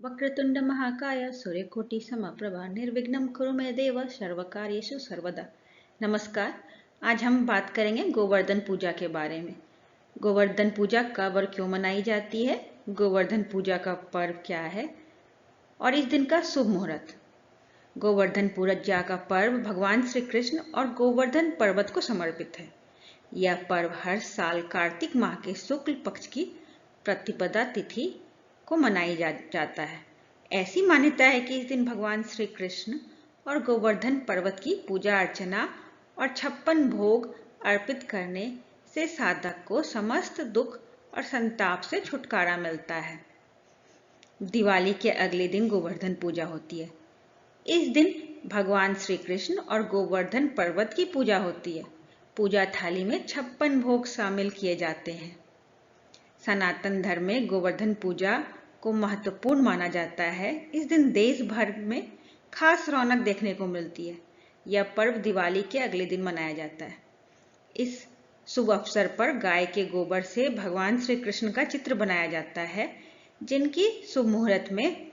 वक्रतुंड महाकाय सूर्यकोटि समप्रभा निर्विघ्नं कुरु मे देव सर्वकार्येषु सर्वदा। नमस्कार। आज हम बात करेंगे गोवर्धन पूजा के बारे में। गोवर्धन पूजा कब और क्यों मनाई जाती है, गोवर्धन पूजा का पर्व क्या है और इस दिन का शुभ मुहूर्त। गोवर्धन पूजा का पर्व भगवान श्री कृष्ण और गोवर्धन पर्वत को समर्पित है। यह पर्व हर साल कार्तिक माह के शुक्ल पक्ष की प्रतिपदा तिथि को मनाई जाता है। ऐसी मान्यता है कि इस दिन भगवान श्री कृष्ण और गोवर्धन पर्वत की पूजा अर्चना और 56 भोग अर्पित करने से साधक को समस्त दुख और संताप से छुटकारा मिलता है। दिवाली के अगले दिन गोवर्धन पूजा होती है। इस दिन भगवान श्री कृष्ण और गोवर्धन पर्वत की पूजा होती है। पूजा थाली में 56 भोग शामिल किए जाते हैं। सनातन धर्म में गोवर्धन पूजा को महत्वपूर्ण माना जाता है। इस दिन देश भर में खास रौनक देखने को मिलती है। यह पर्व दिवाली के अगले दिन मनाया जाता है। इस शुभ अवसर पर गाय के गोबर से भगवान श्री कृष्ण का चित्र बनाया जाता है, जिनकी शुभ मुहूर्त में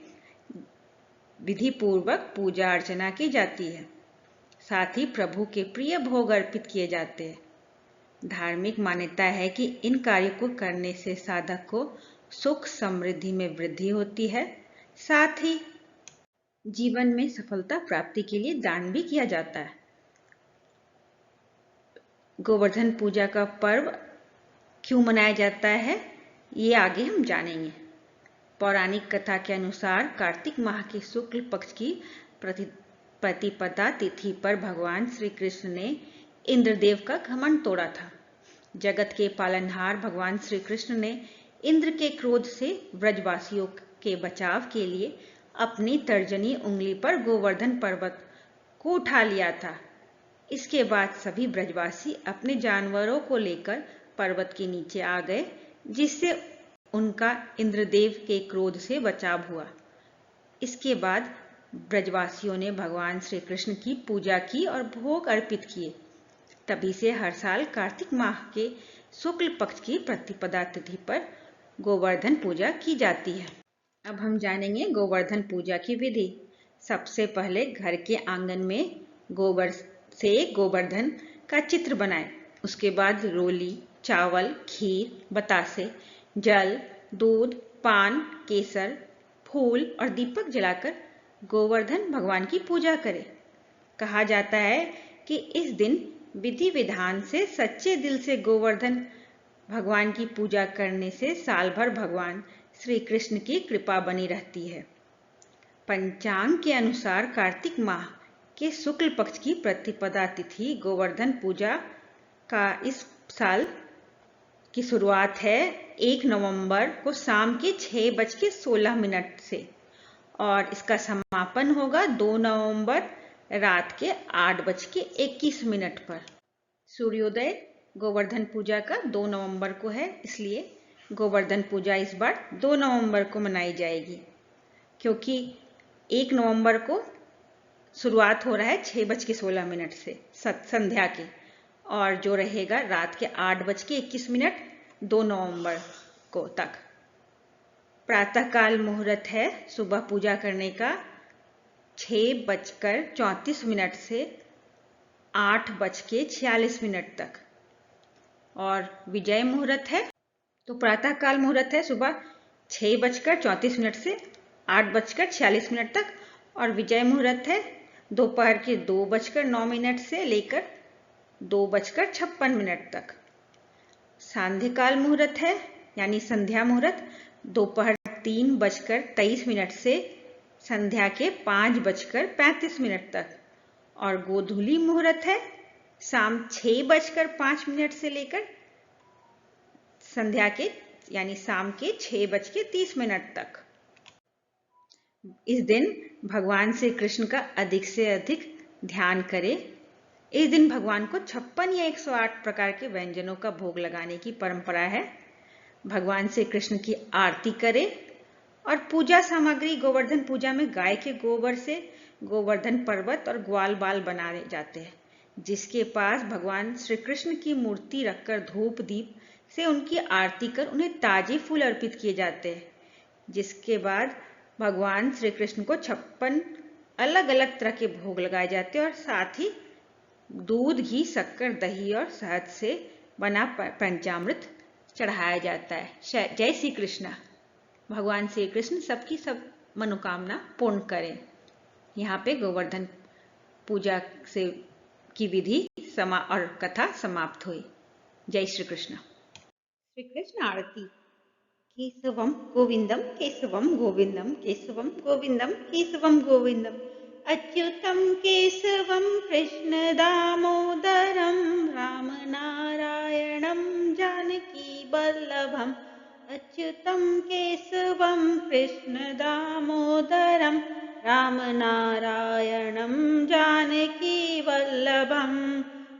विधि पूर्वक पूजा अर्चना की जाती है। साथ ही प्रभु के प्रिय भोग अर्पित किए जाते हैं। धार्मिक मान्यता है कि इन कार्यों को करने से साधक को सुख समृद्धि में वृद्धि होती है। साथ ही जीवन में सफलता प्राप्ति के लिए दान भी किया जाता है। गोवर्धन पूजा का पर्व क्यों मनाया जाता है, ये आगे हम जानेंगे। पौराणिक कथा के अनुसार कार्तिक माह के शुक्ल पक्ष की प्रतिपदा तिथि पर भगवान श्री कृष्ण ने इंद्रदेव का घमंड तोड़ा था। जगत के पालनहार भगवान श्री कृष्ण ने इंद्र के क्रोध से ब्रजवासियों के बचाव के लिए अपनी तर्जनी उंगली पर गोवर्धन पर्वत को उठा लिया था। इसके बाद सभी ब्रजवासी अपने जानवरों को लेकर पर्वत के नीचे आ गए, जिससे उनका इंद्रदेव के क्रोध से बचाव हुआ। इसके बाद ब्रजवासियों ने भगवान श्री कृष्ण की पूजा की और भोग अर्पित किए। तभी से हर साल कार्तिक माह के शुक्ल पक्ष की प्रतिपदा तिथि पर गोवर्धन पूजा की जाती है। अब हम जानेंगे गोवर्धन पूजा की विधि। सबसे पहले घर के आंगन में गोबर से गोवर्धन का चित्र बनाएं। उसके बाद रोली, चावल, खीर, बतासे, जल, दूध, पान, केसर, फूल और दीपक जलाकर गोवर्धन भगवान की पूजा करें। कहा जाता है कि इस दिन विधि विधान से सच्चे दिल से गोवर्धन भगवान की पूजा करने से साल भर भगवान श्री कृष्ण की कृपा बनी रहती है। पंचांग के अनुसार कार्तिक माह के शुक्ल पक्ष की प्रतिपदा तिथि गोवर्धन पूजा का इस साल की शुरुआत है 1 नवंबर को शाम के 6:16 से और इसका समापन होगा 2 नवंबर रात के 8:21 पर। सूर्योदय गोवर्धन पूजा का 2 नवंबर को है, इसलिए गोवर्धन पूजा इस बार 2 नवंबर को मनाई जाएगी, क्योंकि 1 नवंबर को शुरुआत हो रहा है 6:16 से संध्या के, और जो रहेगा रात के 8:21 2 नवंबर को तक। प्रातःकाल मुहूर्त है सुबह पूजा करने का 6:34 से 8:46 तक, और विजय मुहूर्त है तो प्रातःकाल मुहूर्त है सुबह 6:34 से 8:46 तक, और विजय मुहूर्त है दोपहर के 2:09 से लेकर 2:56 तक। सांध्यकाल मुहूर्त है यानी संध्या मुहूर्त दोपहर 3:23 से संध्या के 5:35 तक, और गोधूली मुहूर्त है शाम 6:05 से लेकर संध्या के यानी शाम के 6:30 तक। इस दिन भगवान श्री कृष्ण का अधिक से अधिक ध्यान करें। इस दिन भगवान को 56 या 108 प्रकार के व्यंजनों का भोग लगाने की परंपरा है। भगवान श्री कृष्ण की आरती करें और पूजा सामग्री गोवर्धन पूजा में गाय के गोबर से गोवर्धन पर्वत और ग्वाल बाल बनाए जाते हैं, जिसके पास भगवान श्री कृष्ण की मूर्ति रखकर धूप दीप से उनकी आरती कर उन्हें ताजे फूल अर्पित किए जाते हैं। जिसके बाद भगवान श्री कृष्ण को 56 अलग अलग तरह के भोग लगाए जाते हैं और साथ ही दूध, घी, शक्कर, दही और शहद से बना पंचामृत चढ़ाया जाता है। जय श्री कृष्ण। भगवान श्री कृष्ण सबकी सब मनोकामना पूर्ण करें। यहाँ पे गोवर्धन पूजा से की विधि और कथा समाप्त हुई। जय श्री कृष्ण। श्री कृष्ण आरती। केशवम गोविंदम केशवम गोविंदम केशवम गोविंदम केशवम गोविंदम अच्युतम केशवम कृष्ण दामोदरम राम नारायणम जानकी वल्लभम अच्युतम केशवम कृष्ण दामोदरम राम नारायणम जानकी वल्लभम।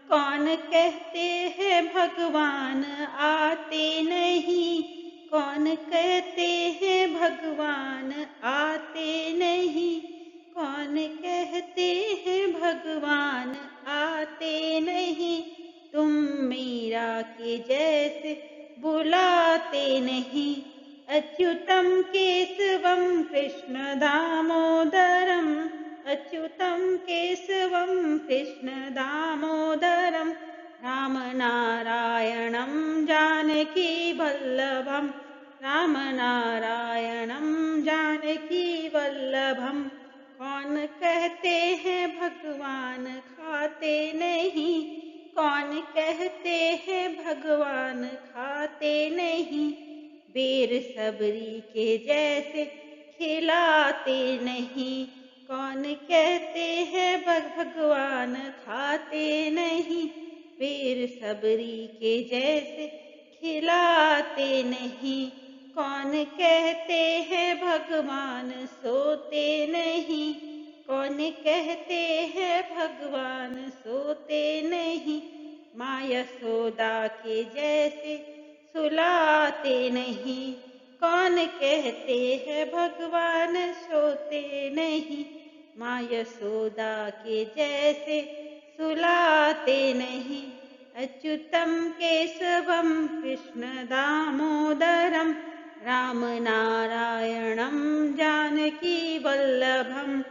कौन कहते हैं भगवान आते नहीं, कौन कहते हैं भगवान आते नहीं, कौन कहते हैं भगवान आते नहीं, तुम मीरा के जैसे बुलाते नहीं। अच्युतम केशवम कृष्ण दामोदरम अच्युतम केशवम कृष्ण दामोदरम राम नारायणम जानकी वल्लभम राम नारायणम जानकी वल्लभम। कौन कहते हैं भगवान खाते नहीं, कौन कहते हैं भगवान खाते नहीं, बेर सबरी के जैसे खिलाते नहीं। कौन कहते हैं भगवान खाते नहीं, बेर सबरी के जैसे खिलाते नहीं। कौन कहते हैं भगवान सोते नहीं, कौन कहते हैं भगवान सोते नहीं, माँ यशोदा के जैसे सुलाते नहीं। कौन कहते हैं भगवान सोते नहीं, माँ यशोदा के जैसे सुलाते नहीं। अच्युतम केशवम कृष्ण दामोदरम राम नारायणम जानकी वल्लभम।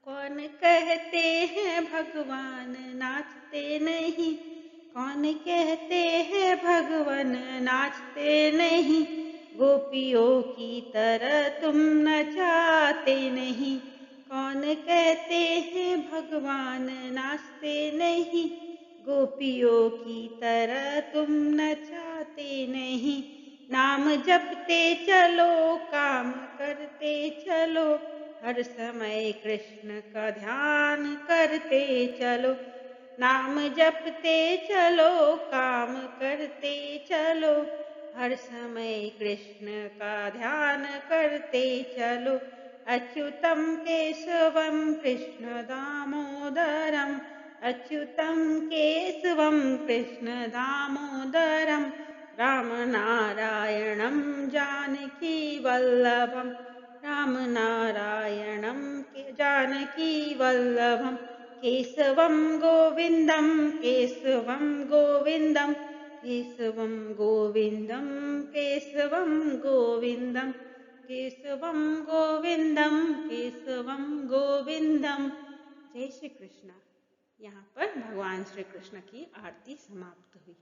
कौन कहते हैं भगवान नाचते नहीं, कौन कहते हैं भगवान नाचते नहीं, गोपियों की तरह तुम नचाते नहीं। कौन कहते हैं भगवान नाचते नहीं, गोपियों की तरह तुम नचाते नहीं। नाम जपते चलो काम करते चलो, हर समय कृष्ण का ध्यान करते चलो। नाम जपते चलो काम करते चलो, हर समय कृष्ण का ध्यान करते चलो। अच्युतम केशवम कृष्ण दामोदरम अच्युतम केशवम कृष्ण दामोदरम राम नारायणम जानकी वल्लभम राम नारायणम जानकी वल्लभम। केशवम गोविंदम केशवम गोविंदम केशवम गोविंदम केशवम गोविंदम केशवम गोविंदम केशवम गोविंदम। जय श्री कृष्ण। यहाँ पर भगवान श्री कृष्ण की आरती समाप्त हुई।